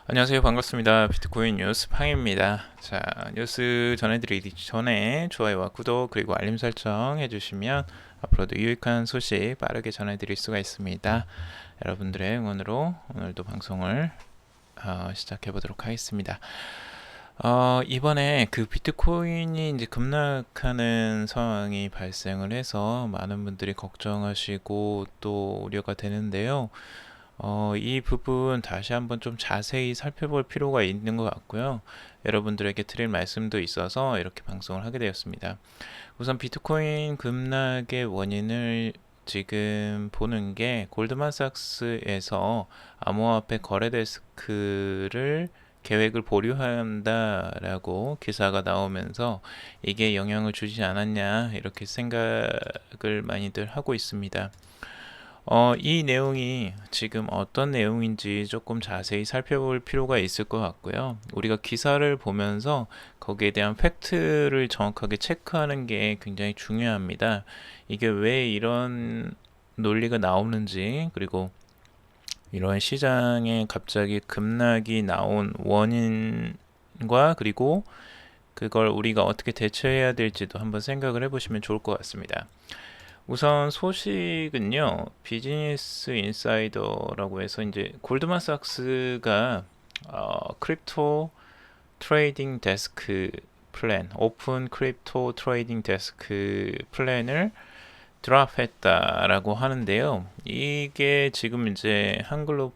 안녕하세요. 반갑습니다. 비트코인 뉴스 팡입니다. 자, 뉴스 전해드리기 전에 좋아요와 구독 그리고 알림 설정 해주시면 앞으로도 유익한 소식 빠르게 전해드릴 수가 있습니다. 여러분들의 응원으로 오늘도 방송을 시작해 보도록 하겠습니다. 이번에 그 비트코인이 이제 급락하는 상황이 발생을 해서 많은 분들이 걱정하시고 또 우려가 되는데요. 이 부분 다시 한번 좀 자세히 살펴볼 필요가 있는 것 같고요. 여러분들에게 드릴 말씀도 있어서 이렇게 방송을 하게 되었습니다. 우선 비트코인 급락의 원인을 지금 보는 게 골드만삭스에서 암호화폐 거래 데스크를 계획을 보류한다라고 기사가 나오면서 이게 영향을 주지 않았냐 이렇게 생각을 많이들 하고 있습니다. 이 내용이 지금 어떤 내용인지 조금 자세히 살펴볼 필요가 있을 것 같고요. 우리가 기사를 보면서 거기에 대한 팩트를 정확하게 체크하는 게 굉장히 중요합니다. 이게 왜 이런 논리가 나오는지, 그리고 이런 시장에 갑자기 급락이 나온 원인과 그리고 그걸 우리가 어떻게 대처해야 될지도 한번 생각을 해보시면 좋을 것 같습니다. 우선 소식은요, 비즈니스 인사이더라고 해서 이제 골드만삭스가 크립토 트레이딩 데스크 플랜, 오픈 크립토 트레이딩 데스크 플랜을 드랍했다라고 하는데요. 이게 지금 이제 한글로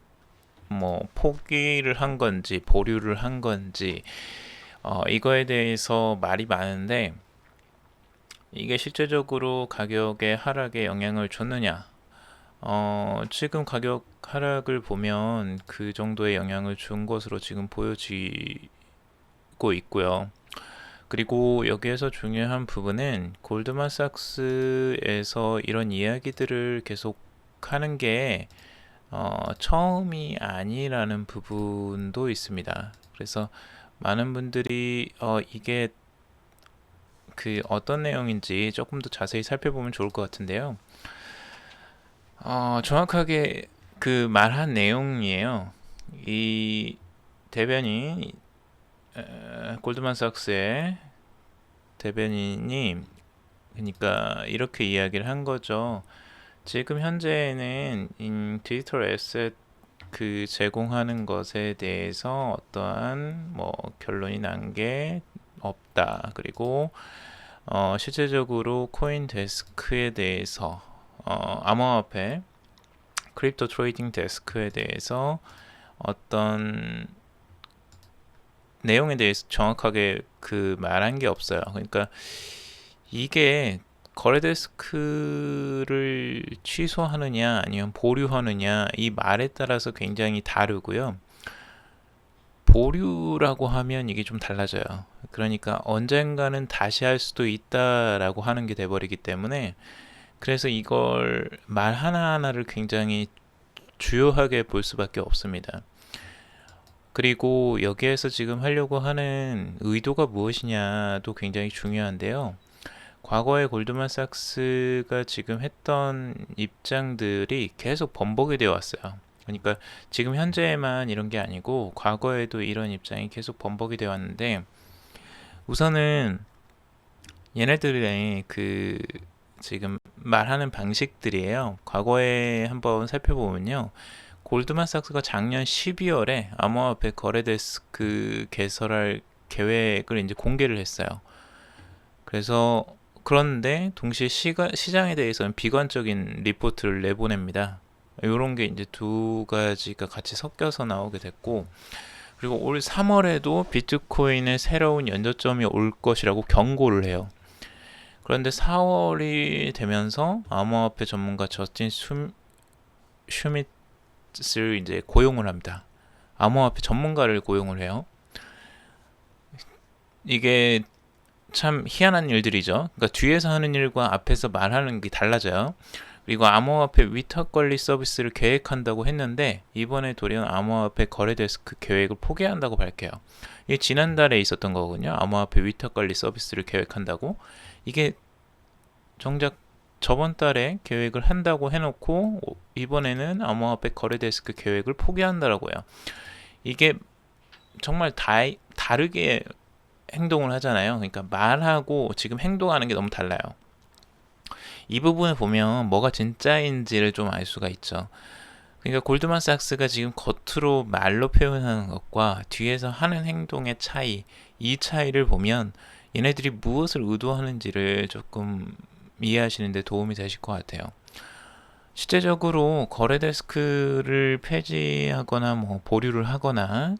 뭐 포기를 한 건지 보류를 한 건지 이거에 대해서 말이 많은데, 이게 실제적으로 가격의 하락에 영향을 줬느냐? 지금 가격 하락을 보면 그 정도의 영향을 준 것으로 지금 보여지고 있고요. 그리고 여기에서 중요한 부분은 골드만삭스에서 이런 이야기들을 계속 하는 게 처음이 아니라는 부분도 있습니다. 그래서 많은 분들이 이게 그 어떤 내용인지 조금 더 자세히 살펴보면 좋을 것 같은데요. 정확하게 그 말한 내용이에요. 이 대변인, 골드만삭스의 대변인이 그러니까 이렇게 이야기를 한 거죠. 지금 현재는 디지털 에셋 그 제공하는 것에 대해서 어떠한 뭐 결론이 난 게 없다. 그리고 실제적으로 코인 데스크에 대해서 암호화폐 크립토 트레이딩 데스크에 대해서 어떤 내용에 대해서 정확하게 그 말한 게 없어요. 그러니까 이게 거래 데스크를 취소하느냐 아니면 보류하느냐 이 말에 따라서 굉장히 다르고요. 보류라고 하면 이게 좀 달라져요. 그러니까 언젠가는 다시 할 수도 있다라고 하는 게 돼버리기 때문에, 그래서 이걸 말 하나하나를 굉장히 주요하게 볼 수밖에 없습니다. 그리고 여기에서 지금 하려고 하는 의도가 무엇이냐도 굉장히 중요한데요. 과거에 골드만삭스가 지금 했던 입장들이 계속 번복이 되어 왔어요. 그러니까 지금 현재에만 이런 게 아니고 과거에도 이런 입장이 계속 번복이 되어 왔는데, 우선은 얘네들의 그 지금 말하는 방식들이에요. 과거에 한번 살펴보면요. 골드만삭스가 작년 12월에 암호화폐 거래데스크 개설할 계획을 이제 공개를 했어요. 그래서 그런데 동시에 시장에 대해서는 비관적인 리포트를 내보냅니다. 이런 게 이제 두 가지가 같이 섞여서 나오게 됐고, 그리고 올 3월에도 비트코인의 새로운 연저점이 올 것이라고 경고를 해요. 그런데 4월이 되면서 암호화폐 전문가 저스틴 슈미츠를 이제 고용을 합니다. 암호화폐 전문가를 고용을 해요. 이게 참 희한한 일들이죠. 그러니까 뒤에서 하는 일과 앞에서 말하는 게 달라져요. 그리고 암호화폐 위탁 관리 서비스를 계획한다고 했는데 이번에 돌연 암호화폐 거래 데스크 계획을 포기한다고 밝혀요. 이게 지난달에 있었던 거거든요. 암호화폐 위탁 관리 서비스를 계획한다고. 이게 정작 저번 달에 계획을 한다고 해놓고 이번에는 암호화폐 거래 데스크 계획을 포기한다라고요. 이게 정말 다르게 행동을 하잖아요. 그러니까 말하고 지금 행동하는 게 너무 달라요. 이 부분을 보면 뭐가 진짜인지를 좀 알 수가 있죠. 그러니까 골드만삭스가 지금 겉으로 말로 표현하는 것과 뒤에서 하는 행동의 차이, 이 차이를 보면 얘네들이 무엇을 의도하는지를 조금 이해하시는 데 도움이 되실 것 같아요. 실제적으로 거래 데스크를 폐지하거나 뭐 보류를 하거나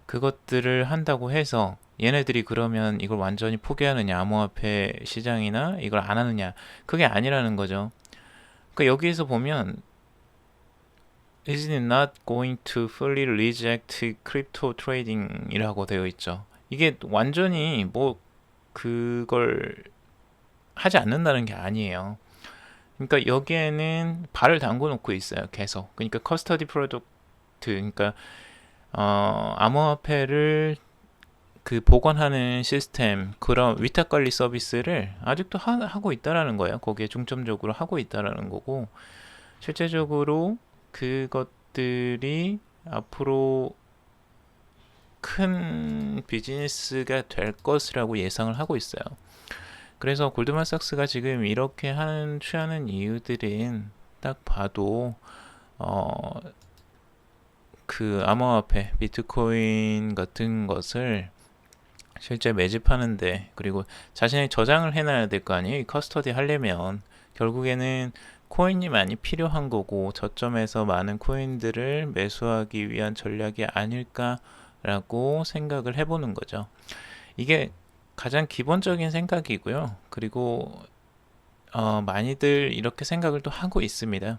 그것들을 한다고 해서 얘네들이 그러면 이걸 완전히 포기하느냐, 암호화폐 시장이나 이걸 안 하느냐, 그게 아니라는 거죠. 그러니까 여기에서 보면 is it not going to fully reject crypto trading 이라고 되어 있죠. 이게 완전히 뭐 그걸 하지 않는다는 게 아니에요. 그러니까 여기에는 발을 담궈 놓고 있어요. 계속. 그러니까 커스터디 프로덕트, 그러니까 암호화폐를 그 보관하는 시스템, 그런 위탁 관리 서비스를 아직도 하고 있다라는 거예요. 거기에 중점적으로 하고 있다라는 거고, 실제적으로 그것들이 앞으로 큰 비즈니스가 될 것이라고 예상을 하고 있어요. 그래서 골드만삭스가 지금 이렇게 취하는 이유들은 딱 봐도 어, 그 암호화폐, 비트코인 같은 것을 실제 매집하는데, 그리고 자신이 저장을 해놔야 될 거 아니에요. 이 커스터디 하려면 결국에는 코인이 많이 필요한 거고, 저점에서 많은 코인들을 매수하기 위한 전략이 아닐까라고 생각을 해보는 거죠. 이게 가장 기본적인 생각이고요. 그리고 많이들 이렇게 생각을 또 하고 있습니다.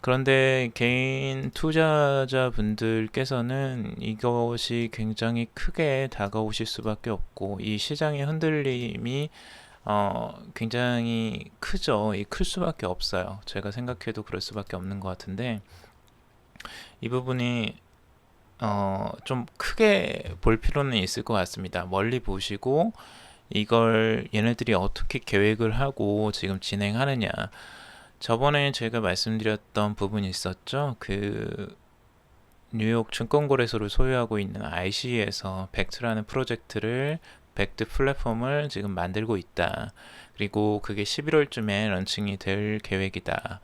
그런데 개인 투자자분들께서는 이것이 굉장히 크게 다가오실 수밖에 없고, 이 시장의 흔들림이 굉장히 크죠. 클 수밖에 없어요. 제가 생각해도 그럴 수밖에 없는 것 같은데, 이 부분이 좀 크게 볼 필요는 있을 것 같습니다. 멀리 보시고 이걸 얘네들이 어떻게 계획을 하고 지금 진행하느냐. 저번에 제가 말씀드렸던 부분이 있었죠. 그 뉴욕 증권거래소를 소유하고 있는 IC에서 벡트라는 프로젝트를 벡트 플랫폼을 지금 만들고 있다. 그리고 그게 11월쯤에 런칭이 될 계획이다.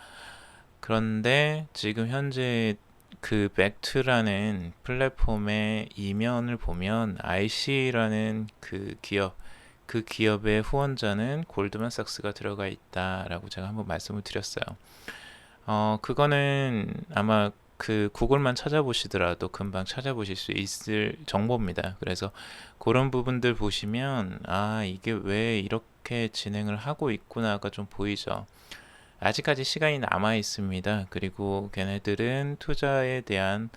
그런데 지금 현재 그 벡트라는 플랫폼의 이면을 보면 IC라는 그 기업의 후원자는 골드만삭스가 들어가 있다라고 제가 한번 말씀을 드렸어요. 그거는 아마 그 구글만 찾아보시더라도 금방 찾아보실 수 있을 정보입니다. 그래서 그런 부분들 보시면 이게 왜 이렇게 진행을 하고 있구나가 좀 보이죠. 아직까지 시간이 남아 있습니다. 그리고 걔네들은 투자에 대한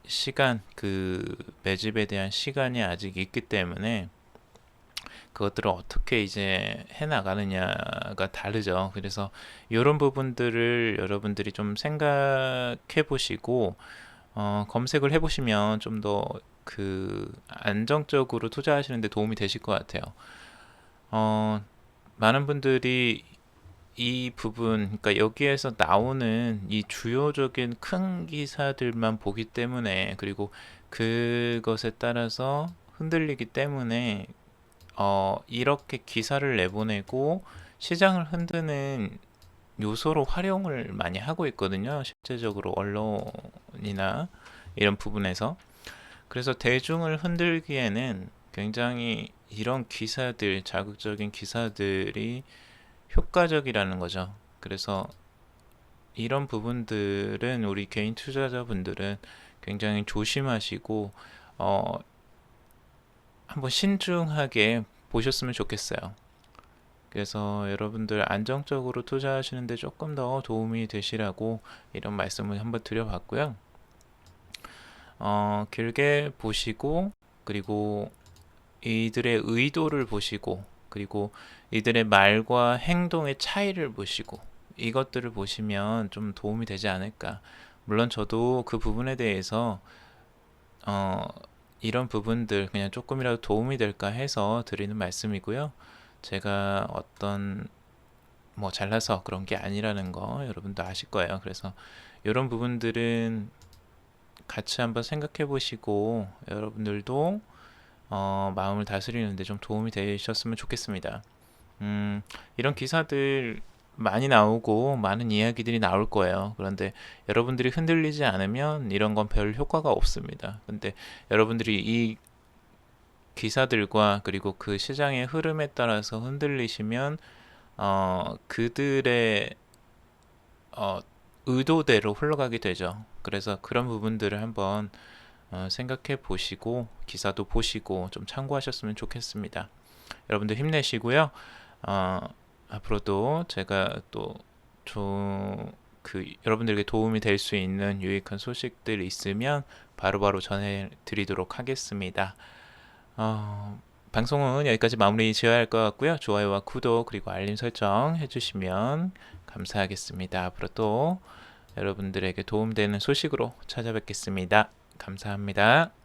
시간, 그 매집에 대한 시간이 아직 있기 때문에 그것들을 어떻게 이제 해 나가느냐가 다르죠. 그래서 이런 부분들을 여러분들이 좀 생각해 보시고 검색을 해 보시면 좀 더 그 안정적으로 투자하시는 데 도움이 되실 것 같아요. 많은 분들이 이 부분, 그러니까 여기에서 나오는 이 주요적인 큰 기사들만 보기 때문에, 그리고 그것에 따라서 흔들리기 때문에 이렇게 기사를 내보내고 시장을 흔드는 요소로 활용을 많이 하고 있거든요. 실제적으로 언론이나 이런 부분에서. 그래서 대중을 흔들기에는 굉장히 이런 기사들, 자극적인 기사들이 효과적이라는 거죠. 그래서 이런 부분들은 우리 개인 투자자분들은 굉장히 조심하시고 어, 한번 신중하게 보셨으면 좋겠어요. 그래서 여러분들 안정적으로 투자하시는데 조금 더 도움이 되시라고 이런 말씀을 한번 드려봤고요. 길게 보시고, 그리고 이들의 의도를 보시고, 그리고 이들의 말과 행동의 차이를 보시고, 이것들을 보시면 좀 도움이 되지 않을까. 물론 저도 그 부분에 대해서 어, 이런 부분들 그냥 조금이라도 도움이 될까 해서 드리는 말씀이고요. 제가 어떤 뭐 잘나서 그런 게 아니라는 거 여러분도 아실 거예요. 그래서 이런 부분들은 같이 한번 생각해 보시고 여러분들도 마음을 다스리는데 좀 도움이 되셨으면 좋겠습니다. 이런 기사들 많이 나오고 많은 이야기들이 나올 거예요. 그런데 여러분들이 흔들리지 않으면 이런 건 별 효과가 없습니다. 근데 여러분들이 이 기사들과 그리고 그 시장의 흐름에 따라서 흔들리시면 그들의 어, 의도대로 흘러가게 되죠. 그래서 그런 부분들을 한번 생각해 보시고 기사도 보시고 좀 참고하셨으면 좋겠습니다. 여러분들 힘내시고요. 어, 앞으로도 제가 또 여러분들에게 도움이 될 수 있는 유익한 소식들 있으면 바로바로 전해드리도록 하겠습니다. 방송은 여기까지 마무리 지어야 할 것 같고요. 좋아요와 구독 그리고 알림 설정 해주시면 감사하겠습니다. 앞으로 또 여러분들에게 도움되는 소식으로 찾아뵙겠습니다. 감사합니다.